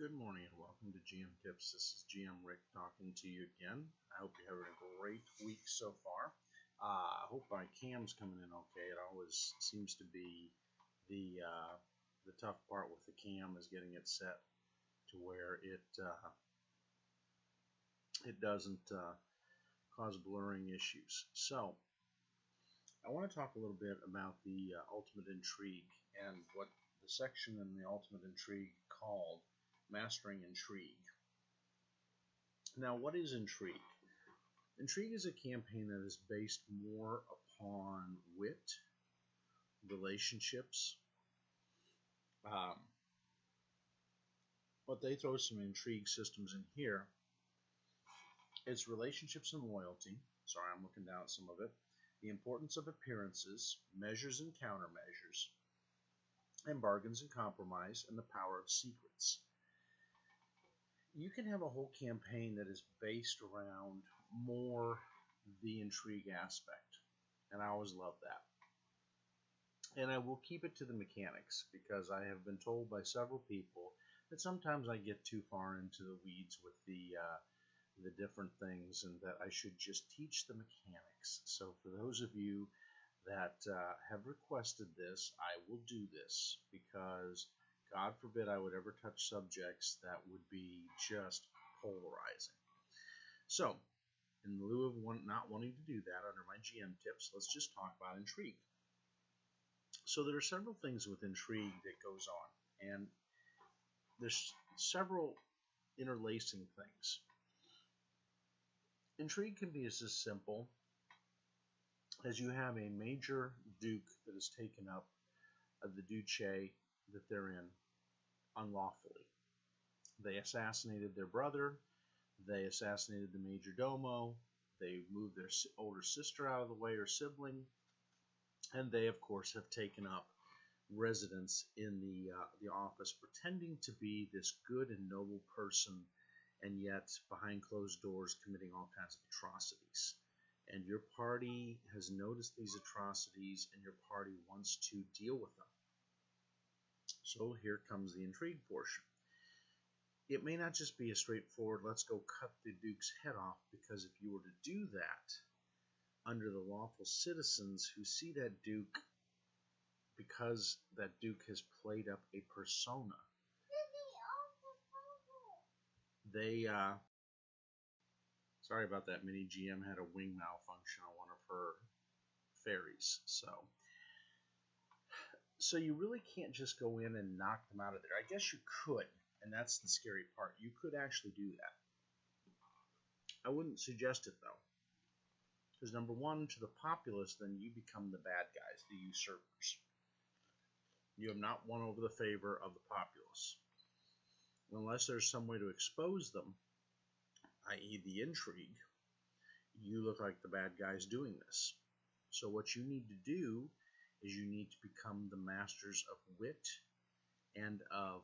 Good morning and welcome to GM Tips. This is GM Rick talking to you again. I hope you're having a great week so far. I hope my cam's coming in okay. It always seems to be the tough part with the cam is getting it set to where it doesn't cause blurring issues. So I want to talk a little bit about the ultimate intrigue and what the section in the ultimate intrigue called Mastering Intrigue. Now, what is intrigue? Intrigue is a campaign that is based more upon wit, relationships. But they throw some intrigue systems in here. It's relationships and loyalty. Sorry, I'm looking down at some of it. The importance of appearances, measures and countermeasures, and bargains and compromise, and the power of secrets. You can have a whole campaign that is based around more the intrigue aspect, and I always love that. And I will keep it to the mechanics because I have been told by several people that sometimes I get too far into the weeds with the different things and that I should just teach the mechanics. So for those of you that have requested this, I will do this because God forbid I would ever touch subjects that would be just polarizing. So, in lieu of not wanting to do that under my GM tips, let's just talk about intrigue. So there are several things with intrigue that goes on, and there's several interlacing things. Intrigue can be as simple as you have a major duke that has taken up the duchy that they're in unlawfully. They assassinated their brother, they assassinated the major domo, they moved their older sister out of the way or sibling, and they of course have taken up residence in the office pretending to be this good and noble person, and yet behind closed doors committing all kinds of atrocities. And your party has noticed these atrocities and your party wants to deal with them. So here comes the intrigue portion. It may not just be a straightforward, let's go cut the duke's head off, because if you were to do that under the lawful citizens who see that duke, because that duke has played up a persona, they, sorry about that, Mini GM had a wing malfunction on one of her fairies, so you really can't just go in and knock them out of there. I guess you could, and that's the scary part. You could actually do that. I wouldn't suggest it, though. Because number one, to the populace, then you become the bad guys, the usurpers. You have not won over the favor of the populace. Unless there's some way to expose them, i.e. the intrigue, you look like the bad guys doing this. So what you need to do is you need to become the masters of wit and of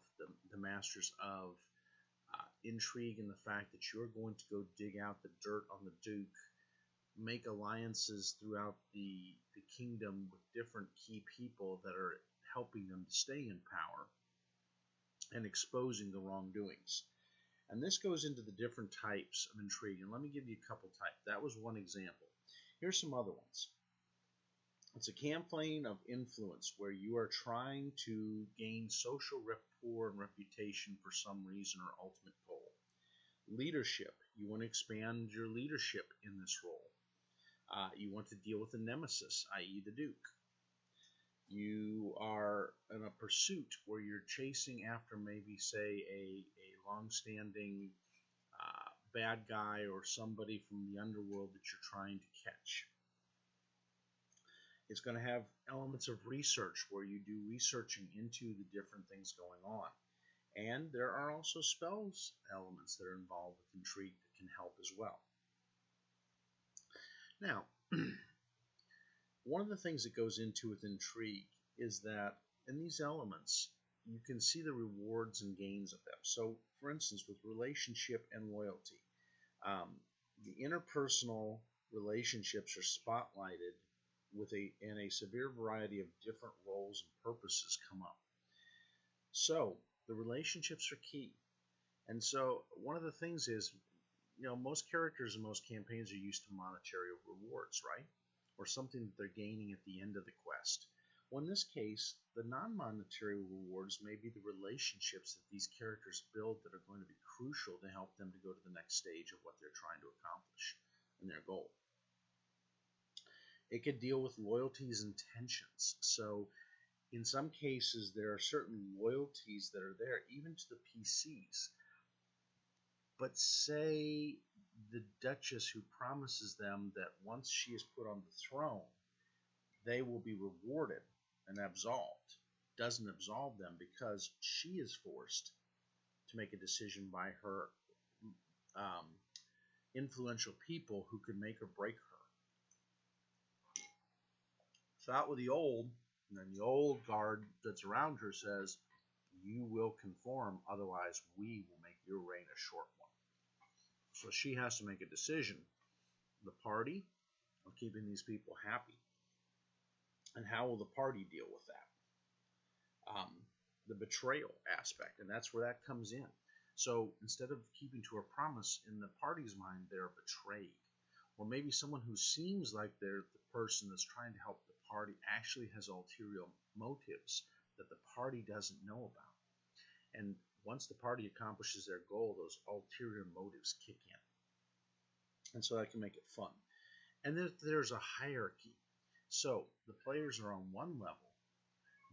the masters of intrigue, and the fact that you're going to go dig out the dirt on the duke, make alliances throughout the kingdom with different key people that are helping them to stay in power and exposing the wrongdoings. And this goes into the different types of intrigue, and let me give you a couple types. That was one example. Here's some other ones. It's a campaign of influence where you are trying to gain social rapport and reputation for some reason or ultimate goal. Leadership. You want to expand your leadership in this role. You want to deal with a nemesis, i.e. the duke. You are in a pursuit where you're chasing after maybe, say, a long-standing bad guy or somebody from the underworld that you're trying to catch. It's going to have elements of research where you do researching into the different things going on. And there are also spells elements that are involved with intrigue that can help as well. Now, one of the things that goes into with intrigue is that in these elements, you can see the rewards and gains of them. So, for instance, with relationship and loyalty, the interpersonal relationships are spotlighted and a severe variety of different roles and purposes come up. So the relationships are key. And so one of the things is, most characters in most campaigns are used to monetary rewards, right? Or something that they're gaining at the end of the quest. Well, in this case, the non-monetary rewards may be the relationships that these characters build that are going to be crucial to help them to go to the next stage of what they're trying to accomplish in their goal. It could deal with loyalties and tensions. So in some cases, there are certain loyalties that are there, even to the PCs. But say the Duchess who promises them that once she is put on the throne, they will be rewarded and absolved, doesn't absolve them because she is forced to make a decision by her influential people who could make or break her. So out with the old, and then the old guard that's around her says, you will conform, otherwise we will make your reign a short one. So she has to make a decision, the party, of keeping these people happy. And how will the party deal with that? The betrayal aspect, and that's where that comes in. So instead of keeping to her promise, in the party's mind, they're betrayed. Or maybe someone who seems like they're the person that's trying to help the party actually has ulterior motives that the party doesn't know about. And once the party accomplishes their goal, those ulterior motives kick in. And so that can make it fun. And then there's a hierarchy. So the players are on one level.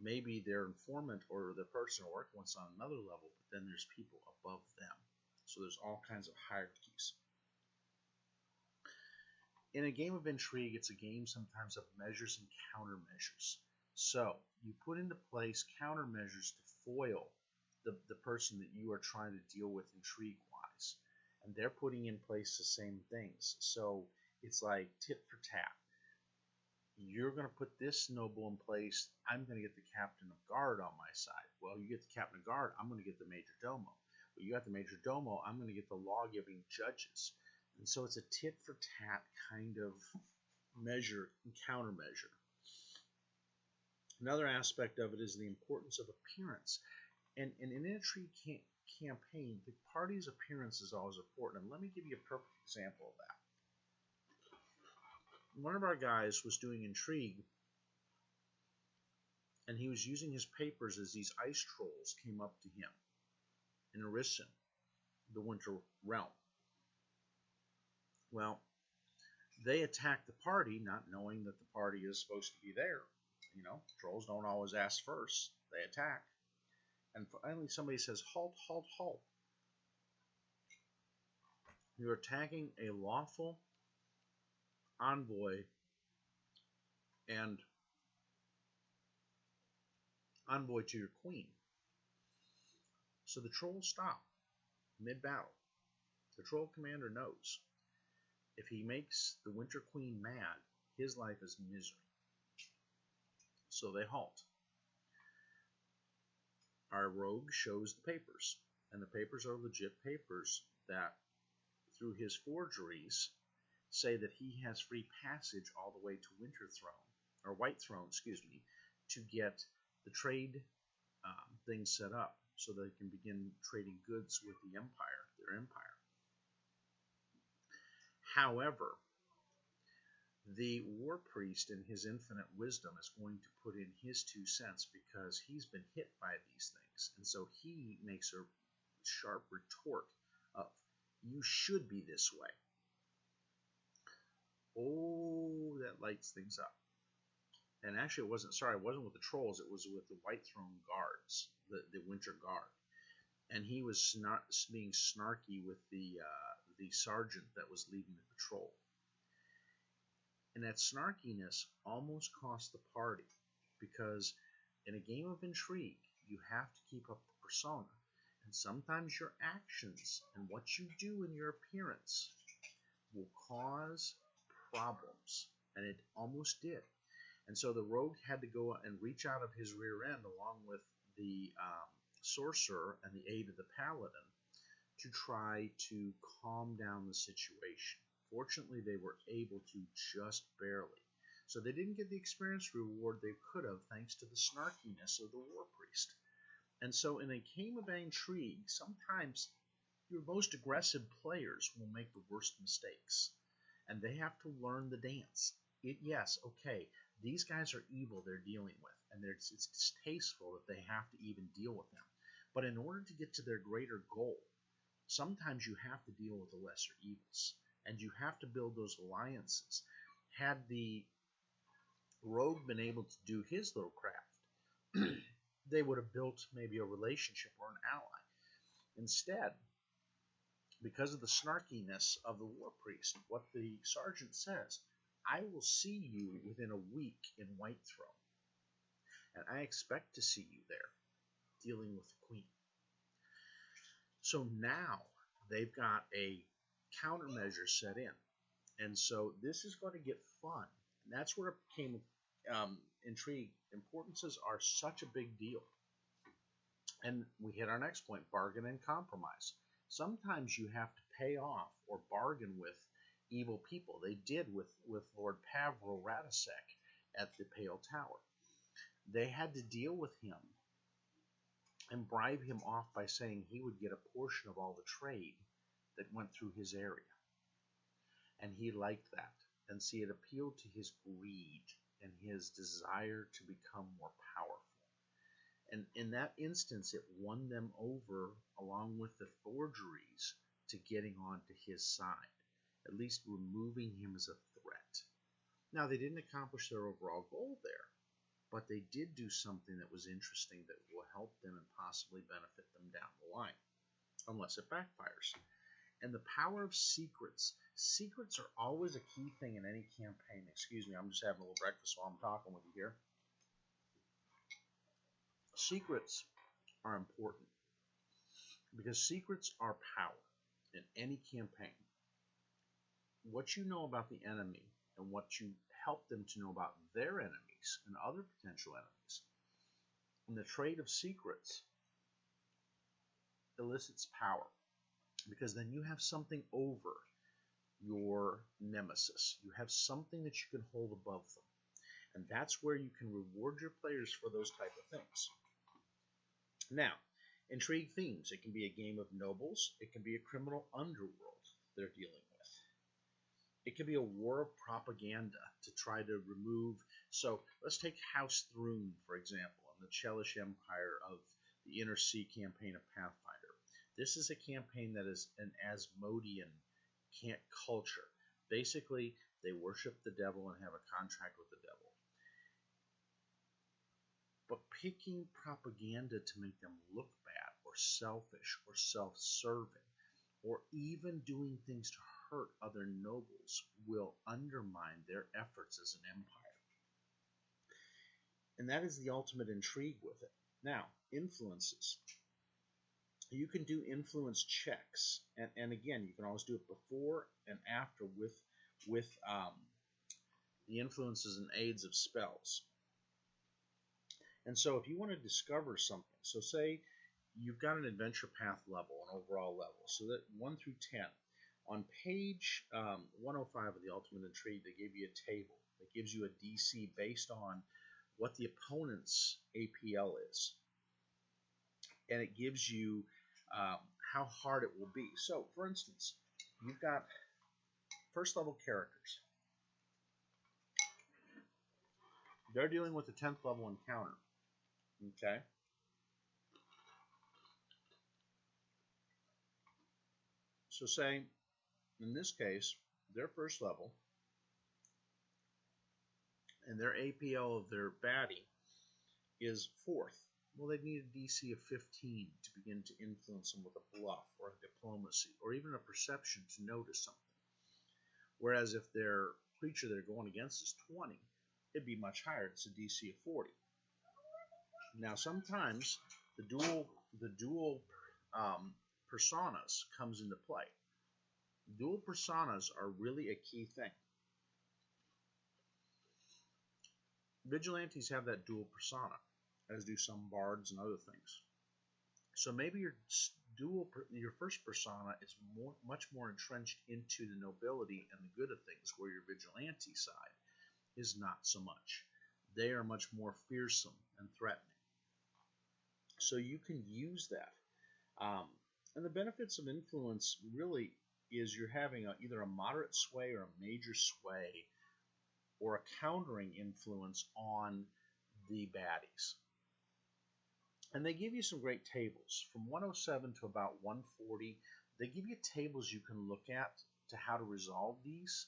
Maybe their informant or the person working with on another level, but then there's people above them. So there's all kinds of hierarchies. In a game of intrigue, it's a game sometimes of measures and countermeasures. So you put into place countermeasures to foil the person that you are trying to deal with intrigue-wise. And they're putting in place the same things. So it's like tit for tat. You're going to put this noble in place. I'm going to get the captain of guard on my side. Well, you get the captain of guard. I'm going to get the major domo. Well, you got the major domo. I'm going to get the law-giving judges. And so it's a tit for tat kind of measure and countermeasure. Another aspect of it is the importance of appearance. And in an intrigue campaign, the party's appearance is always important. And let me give you a perfect example of that. One of our guys was doing intrigue, and he was using his papers as these ice trolls came up to him in Arisen, the Winter Realm. Well, they attacked the party, not knowing that the party is supposed to be there. Trolls don't always ask first. They attack. And finally somebody says, halt, halt, halt. You're attacking a lawful envoy and envoy to your queen. So the trolls stop mid-battle. The troll commander knows if he makes the Winter Queen mad, his life is misery. So they halt. Our rogue shows the papers, and the papers are legit papers that, through his forgeries, say that he has free passage all the way to White Throne, to get the trade things set up so they can begin trading goods with the empire, their empire. However, the war priest in his infinite wisdom is going to put in his 2 cents because he's been hit by these things. And so he makes a sharp retort of, you should be this way. Oh, that lights things up. And actually, it wasn't with the trolls. It was with the White Throne guards, the Winter Guard. And he was being snarky with the sergeant that was leading the patrol. And that snarkiness almost cost the party, because in a game of intrigue, you have to keep up the persona. And sometimes your actions and what you do in your appearance will cause problems. And it almost did. And so the rogue had to go and reach out of his rear end along with the sorcerer and the aid of the paladin to try to calm down the situation. Fortunately, they were able to just barely. So they didn't get the experience reward they could have thanks to the snarkiness of the war priest. And so in a game of intrigue, sometimes Your most aggressive players will make the worst mistakes, and they have to learn the dance. Yes, okay, these guys are evil they're dealing with, and it's distasteful that they have to even deal with them. But in order to get to their greater goal, sometimes you have to deal with the lesser evils, and you have to build those alliances. Had the rogue been able to do his little craft, they would have built maybe a relationship or an ally. Instead, because of the snarkiness of the war priest, what the sergeant says, I will see you within a week in Whitethrone, and I expect to see you there, dealing with the queen. So now they've got a countermeasure set in, and so this is going to get fun, and that's where it became intrigue. Importances are such a big deal, and we hit our next point: bargain and compromise. Sometimes you have to pay off or bargain with evil people. They did with Lord Pavril Radisek at the Pale Tower. They had to deal with him and bribe him off by saying he would get a portion of all the trade that went through his area. And he liked that. And see, it appealed to his greed and his desire to become more powerful. And in that instance, it won them over, along with the forgeries, to getting onto his side, at least removing him as a threat. Now, they didn't accomplish their overall goal there, but they did do something that was interesting that will help them and possibly benefit them down the line, unless it backfires. And the power of secrets. Secrets are always a key thing in any campaign. Excuse me, I'm just having a little breakfast while I'm talking with you here. Secrets are important because secrets are power in any campaign. What you know about the enemy and what you help them to know about their enemies and other potential enemies. And the trade of secrets elicits power, because then you have something over your nemesis. You have something that you can hold above them. And that's where you can reward your players for those type of things. Now, intrigue themes. It can be a game of nobles. It can be a criminal underworld they're dealing with. It can be a war of propaganda to try to remove. So let's take House Thrune, for example, in the Chelish Empire of the Inner Sea campaign of Pathfinder. This is a campaign that is an Asmodean culture. Basically, they worship the devil and have a contract with the devil. But picking propaganda to make them look bad or selfish or self-serving, or even doing things to hurt other nobles, will undermine their efforts as an empire. And that is the ultimate intrigue with it. Now, influences. You can do influence checks, and again, you can always do it before and after with the influences and aids of spells. And so if you want to discover something, so say you've got an adventure path level, an overall level, so that 1 through 10. On page 105 of the Ultimate Intrigue, they give you a table that gives you a DC based on what the opponent's APL is. And it gives you how hard it will be. So, for instance, you've got first level characters. They're dealing with a 10th level encounter. Okay? So say, in this case, their first level, and their APL of their baddie is 4th. Well, they need a DC of 15 to begin to influence them with a bluff or a diplomacy or even a perception to notice something. Whereas if their creature they're going against is 20, it'd be much higher. It's a DC of 40. Now, sometimes the dual personas comes into play. Dual personas are really a key thing. Vigilantes have that dual persona, as do some bards and other things. So maybe your first persona is much more entrenched into the nobility and the good of things, where your vigilante side is not so much. They are much more fearsome and threatening. So you can use that. And the benefits of influence really is you're having either a moderate sway or a major sway or a countering influence on the baddies. And they give you some great tables. From 107 to about 140, they give you tables you can look at to how to resolve these.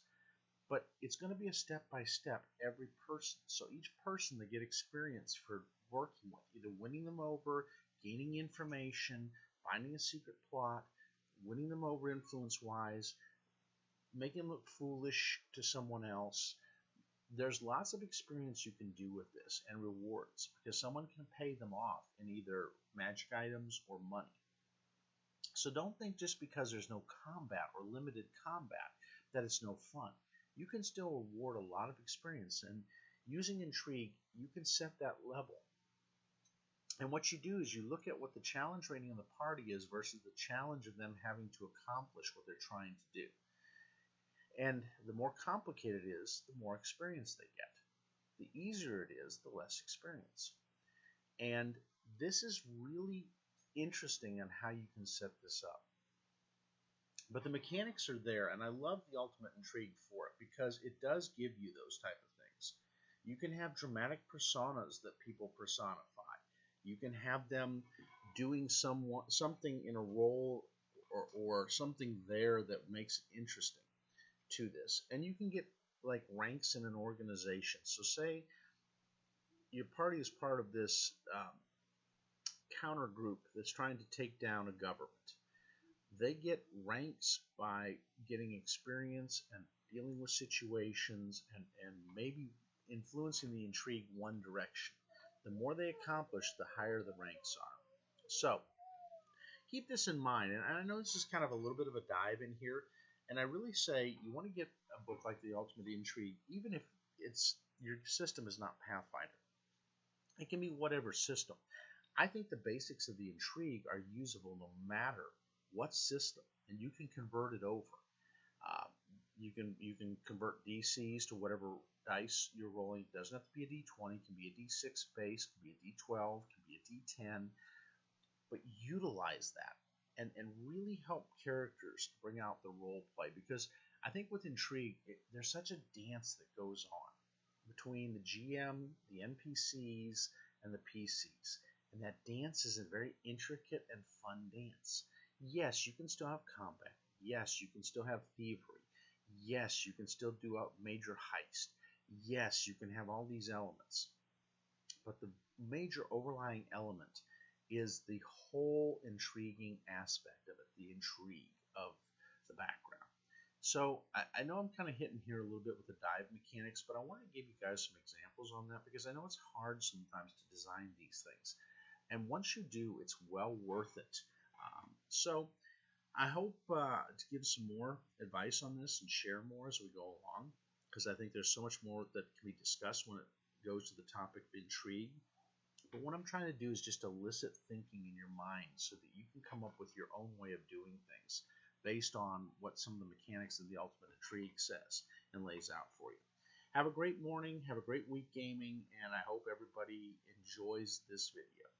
But it's going to be a step by step every person. So each person they get experience for working with, either winning them over, gaining information, finding a secret plot, winning them over influence wise, making them look foolish to someone else. There's lots of experience you can do with this and rewards because someone can pay them off in either magic items or money. So don't think just because there's no combat or limited combat that it's no fun. You can still reward a lot of experience, and using intrigue, you can set that level. And what you do is you look at what the challenge rating of the party is versus the challenge of them having to accomplish what they're trying to do. And the more complicated it is, the more experience they get. The easier it is, the less experience. And this is really interesting on how you can set this up. But the mechanics are there, and I love the Ultimate Intrigue for it because it does give you those type of things. You can have dramatic personas that people personify. You can have them doing something in a role or something there that makes it interesting to this. And you can get like ranks in an organization. So say your party is part of this counter group that's trying to take down a government. They get ranks by getting experience and dealing with situations and maybe influencing the intrigue one direction. The more they accomplish, the higher the ranks are. So keep this in mind. And I know this is kind of a little bit of a dive in here. And I really say you want to get a book like The Ultimate Intrigue, even if your system is not Pathfinder. It can be whatever system. I think the basics of the intrigue are usable no matter what system, and you can convert it over. You can convert DCs to whatever dice you're rolling. It doesn't have to be a D20. It can be a D6 base, it can be a D12, it can be a D10. But utilize that and really help characters to bring out the role play, because I think with intrigue, there's such a dance that goes on between the GM, the NPCs, and the PCs. And that dance is a very intricate and fun dance. Yes, you can still have combat. Yes, you can still have thievery. Yes, you can still do a major heist. Yes, you can have all these elements. But the major overlying element is the whole intriguing aspect of it, the intrigue of the background. So I know I'm kind of hitting here a little bit with the dive mechanics, but I want to give you guys some examples on that because I know it's hard sometimes to design these things. And once you do, it's well worth it. So I hope to give some more advice on this and share more as we go along, because I think there's so much more that can be discussed when it goes to the topic of intrigue. But what I'm trying to do is just elicit thinking in your mind so that you can come up with your own way of doing things based on what some of the mechanics of the Ultimate Intrigue says and lays out for you. Have a great morning, have a great week gaming, and I hope everybody enjoys this video.